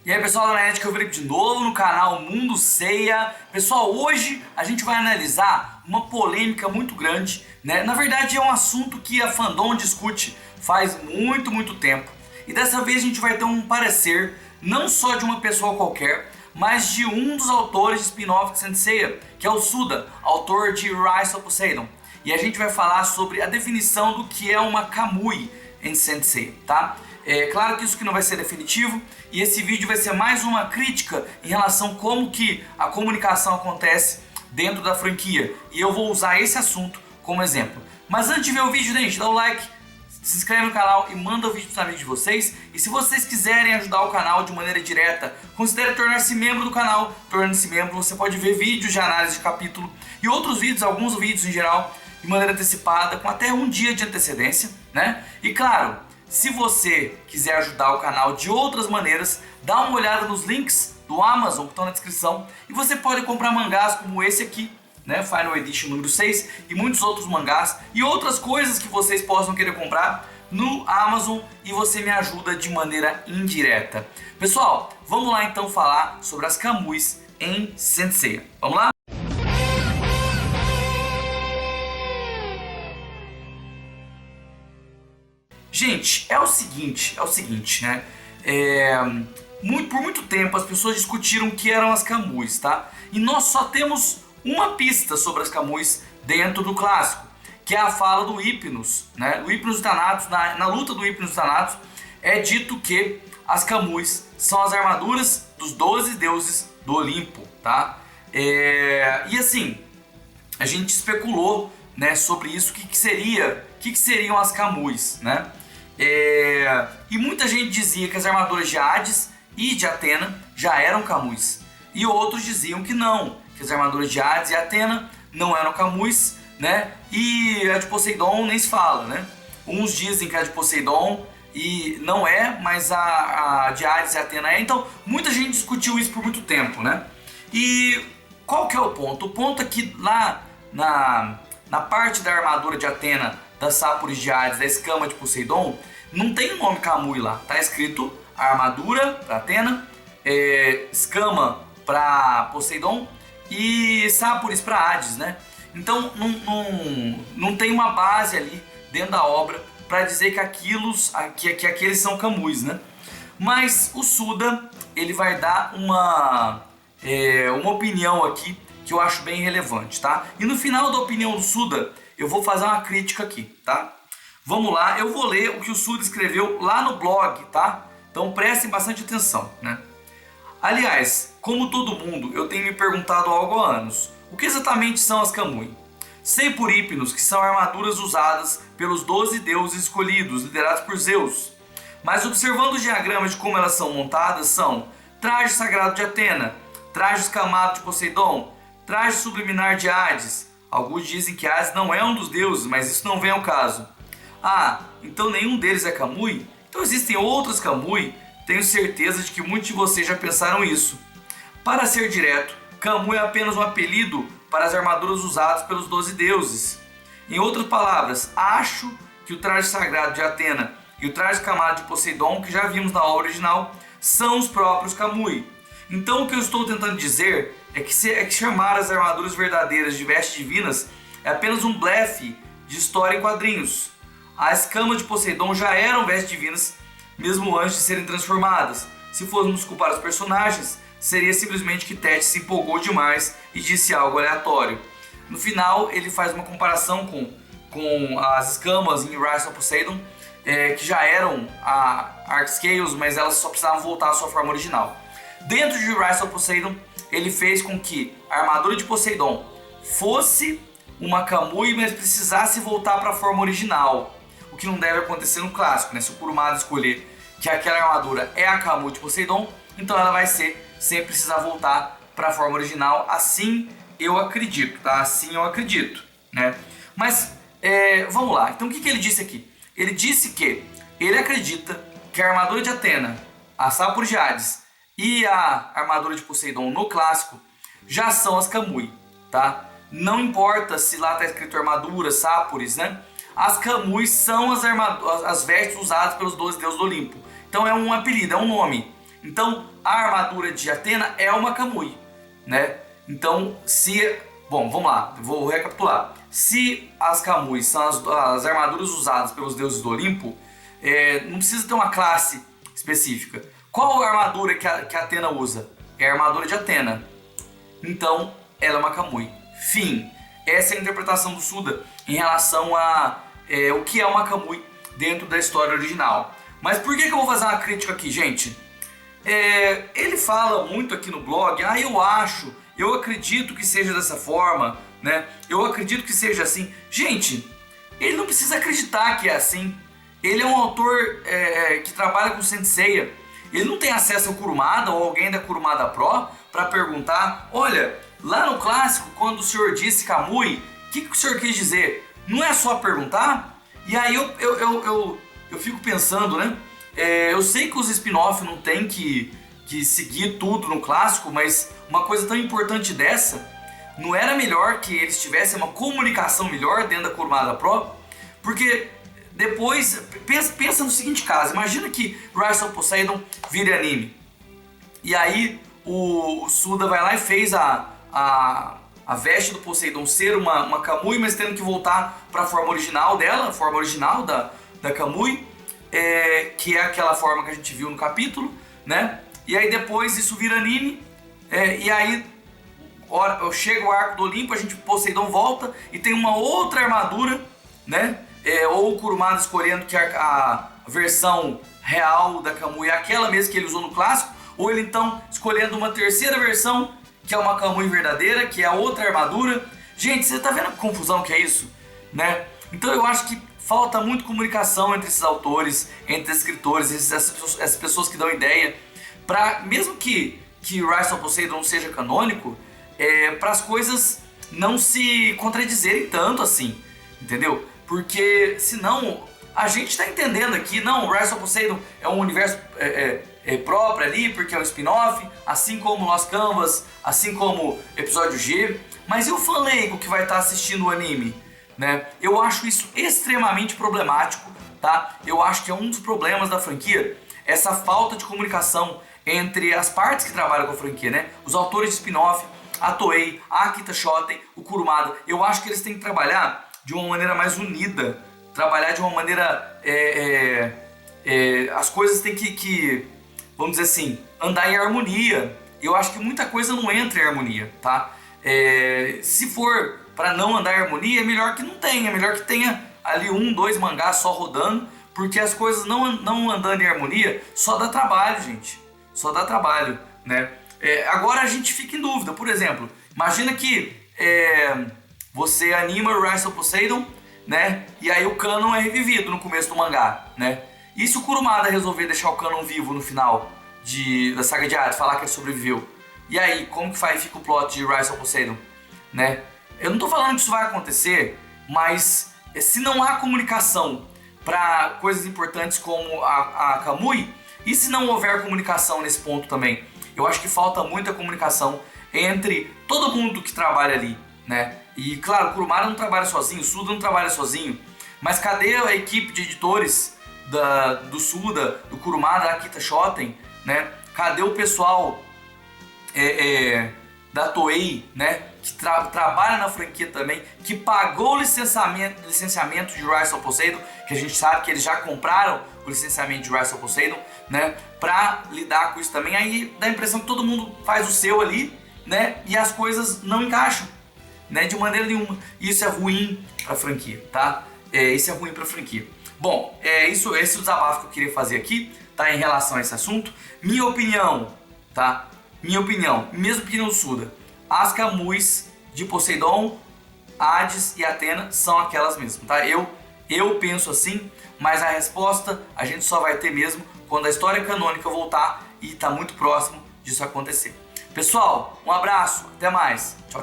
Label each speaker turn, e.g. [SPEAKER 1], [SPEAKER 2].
[SPEAKER 1] E aí pessoal da internet, que eu virei de novo no canal Mundo Seiya. Pessoal, hoje a gente vai analisar uma polêmica muito grande, né? Na verdade é um assunto que a fandom discute faz muito tempo. E dessa vez a gente vai ter um parecer não só de uma pessoa qualquer, mas de um dos autores de spin-off de Saint Seiya, que é o Suda, autor de Rise of Poseidon. E a gente vai falar sobre a definição do que é uma Kamui em Saint Seiya, tá? É claro que isso aqui não vai ser definitivo, e esse vídeo vai ser mais uma crítica em relação a como que a comunicação acontece dentro da franquia. E eu vou usar esse assunto como exemplo. Mas antes de ver o vídeo, gente, dá o like, se inscreve no canal e manda o vídeo para os amigos de vocês. E se vocês quiserem ajudar o canal de maneira direta, considere tornar-se membro do canal. Tornando-se membro, você pode ver vídeos de análise de capítulo e outros vídeos, alguns vídeos em geral, de maneira antecipada, com até um dia de antecedência, né? E claro, se você quiser ajudar o canal de outras maneiras, dá uma olhada nos links do Amazon que estão na descrição e você pode comprar mangás como esse aqui, né, Final Edition número 6, e muitos outros mangás e outras coisas que vocês possam querer comprar no Amazon, e você me ajuda de maneira indireta. Pessoal, vamos lá então falar sobre as Kamuis em Saint Seiya. Vamos lá? Gente, é o seguinte, né? Por muito tempo as pessoas discutiram o que eram as Kamuis, tá? E nós só temos uma pista sobre as Kamuis dentro do clássico, que é a fala do Hypnos, né? O Hypnos e Thanatos, na luta do Hypnos e Thanatos, é dito que as Kamuis são as armaduras dos 12 deuses do Olimpo, tá? E assim, a gente especulou, né, sobre isso, o que seriam as Kamuis, né? E muita gente dizia que as armaduras de Hades e de Atena já eram Kamuis, e outros diziam que não, que as armaduras de Hades e Atena não eram Kamuis, né? E a de Poseidon nem se fala, né? Uns dizem que a de Poseidon e não é, mas a de Hades e Atena é. Então muita gente discutiu isso por muito tempo, né? E qual que é o ponto? O ponto é que lá na parte da armadura de Atena, das Sáporis de Hades, da escama de Poseidon, não tem o nome Kamui lá. Tá escrito armadura para Atena, escama para Poseidon e Sáporis para Hades, né? Então não tem uma base ali dentro da obra para dizer que aqueles são Kamuis, né? Mas o Suda, ele vai dar uma opinião aqui que eu acho bem relevante, tá? E no final da opinião do Suda, eu vou fazer uma crítica aqui, tá? Vamos lá, eu vou ler o que o Suda escreveu lá no blog, tá? Então prestem bastante atenção, né? Aliás, como todo mundo, eu tenho me perguntado há algo há anos, o que exatamente são as Kamui? Sei por Hypnos que são armaduras usadas pelos 12 deuses escolhidos, liderados por Zeus. Mas observando o diagrama de como elas são montadas, são traje sagrado de Atena, traje escamado de Poseidon, traje subliminar de Hades. Alguns dizem que Hades não é um dos deuses, mas isso não vem ao caso. Ah, então nenhum deles é Kamui? Então existem outras Kamui? Tenho certeza de que muitos de vocês já pensaram isso. Para ser direto, Kamui é apenas um apelido para as armaduras usadas pelos 12 deuses. Em outras palavras, acho que o traje sagrado de Atena e o traje escamado de Poseidon, que já vimos na obra original, são os próprios Kamui. Então o que eu estou tentando dizer é que chamar as armaduras verdadeiras de vestes divinas é apenas um blefe de história em quadrinhos. A escama de Poseidon já eram vestes divinas mesmo antes de serem transformadas. Se fôssemos culpar os personagens, seria simplesmente que Tete se empolgou demais e disse algo aleatório. No final ele faz uma comparação com as escamas em Rise of Poseidon, que já eram a Archscales, mas elas só precisavam voltar à sua forma original. Dentro de Rise of Poseidon, ele fez com que a armadura de Poseidon fosse uma Kamui, mas precisasse voltar para a forma original. O que não deve acontecer no clássico, né? Se o Kurumada escolher que aquela armadura é a Kamui de Poseidon, então ela vai ser sem precisar voltar para a forma original. Assim eu acredito, tá? Assim eu acredito, né? Mas vamos lá. Então o que ele disse aqui? Ele disse que ele acredita que a armadura de Atena, a Sáporis de Hades e a armadura de Poseidon no clássico já são as Kamui, tá? Não importa se lá está escrito armadura, Sáporis, né? As Kamui são as vestes usadas pelos 12 deuses do Olimpo. Então é um apelido, é um nome. Então, a armadura de Atena é uma Kamui, né? Então, bom, vamos lá, vou recapitular. Se as Kamuis são as armaduras usadas pelos deuses do Olimpo, não precisa ter uma classe específica. Qual a armadura que a Atena usa? É a armadura de Atena. Então, ela é uma Kamui. Fim. Essa é a interpretação do Suda em relação a o que é uma Kamui dentro da história original. Mas por que eu vou fazer uma crítica aqui, gente? Ele fala muito aqui no blog, eu acredito que seja dessa forma, né? Eu acredito que seja assim. Gente, ele não precisa acreditar que é assim. Ele é um autor que trabalha com Senseiya. Ele não tem acesso ao Kurumada ou alguém da Kurumada Pro para perguntar: olha, lá no clássico, quando o senhor disse Kamui, o que o senhor quis dizer? Não é só perguntar? E aí eu fico pensando, né? Eu sei que os spin-off não tem que seguir tudo no clássico, mas uma coisa tão importante dessa, não era melhor que eles tivessem uma comunicação melhor dentro da Kurumada Pro? Porque depois, pensa no seguinte caso, imagina que Rise of Poseidon vire anime. E aí o Suda vai lá e fez a veste do Poseidon ser uma Kamui, mas tendo que voltar para a forma original dela, a forma original da Kamui, que é aquela forma que a gente viu no capítulo, né? E aí depois isso vira anime, e aí chega o arco do Olimpo, Poseidon volta e tem uma outra armadura, né? Ou o Kurumada escolhendo que a versão real da Kamui é aquela mesmo que ele usou no clássico, ou ele então escolhendo uma terceira versão, que é uma Kamui verdadeira, que é a outra armadura. Gente, você tá vendo a confusão que é isso? Né? Então eu acho que falta muito comunicação entre esses autores, entre escritores, essas pessoas que dão ideia, para mesmo que Rise of Poseidon não seja canônico, para as coisas não se contradizerem tanto assim, entendeu? Porque senão a gente está entendendo aqui, não, Rise of Poseidon é um universo próprio ali, porque é um spin-off, assim como Lost Canvas, assim como Episódio G, mas e o fã leigo que vai estar assistindo o anime? Né? Eu acho isso extremamente problemático, tá? Eu acho que é um dos problemas da franquia, essa falta de comunicação entre as partes que trabalham com a franquia, né? Os autores de spin-off, a Toei, a Akita Shoten, o Kurumada. Eu acho que eles têm que trabalhar de uma maneira mais unida, trabalhar de uma maneira... as coisas têm que, vamos dizer assim, andar em harmonia. Eu acho que muita coisa não entra em harmonia, tá? Se for para não andar em harmonia, é melhor que não tenha, é melhor que tenha ali 1, 2 mangás só rodando, porque as coisas não andando em harmonia só dá trabalho, gente. Só dá trabalho, né? Agora a gente fica em dúvida, por exemplo, imagina que você anima Rise of Poseidon, né? E aí o canon é revivido no começo do mangá, né? E se o Kurumada resolver deixar o canon vivo no final da saga de Hades, falar que ele sobreviveu? E aí, como que fica o plot de Rise of Poseidon, né? Eu não tô falando que isso vai acontecer, mas se não há comunicação para coisas importantes como a Kamui, e se não houver comunicação nesse ponto também? Eu acho que falta muita comunicação entre todo mundo que trabalha ali, né? E claro, o Kurumada não trabalha sozinho, o Suda não trabalha sozinho, mas cadê a equipe de editores do Suda, do Kurumada, da Akita Shoten, né? Cadê o pessoal da Toei, né? Que trabalha na franquia também, que pagou o licenciamento de Rise of Poseidon, que a gente sabe que eles já compraram o licenciamento de Rise of Poseidon, né? Pra lidar com isso também. Aí dá a impressão que todo mundo faz o seu ali, né? E as coisas não encaixam, né? De maneira nenhuma. E isso é ruim pra franquia, tá? Isso é ruim pra franquia. Bom, esse é o desabafo que eu queria fazer aqui, tá? Em relação a esse assunto. Minha opinião, tá? Mesma opinião do Suda. As Kamuis de Poseidon, Hades e Atena são aquelas mesmas, tá? Eu penso assim, mas a resposta a gente só vai ter mesmo quando a história canônica voltar, e tá muito próximo disso acontecer. Pessoal, um abraço, até mais. Tchau.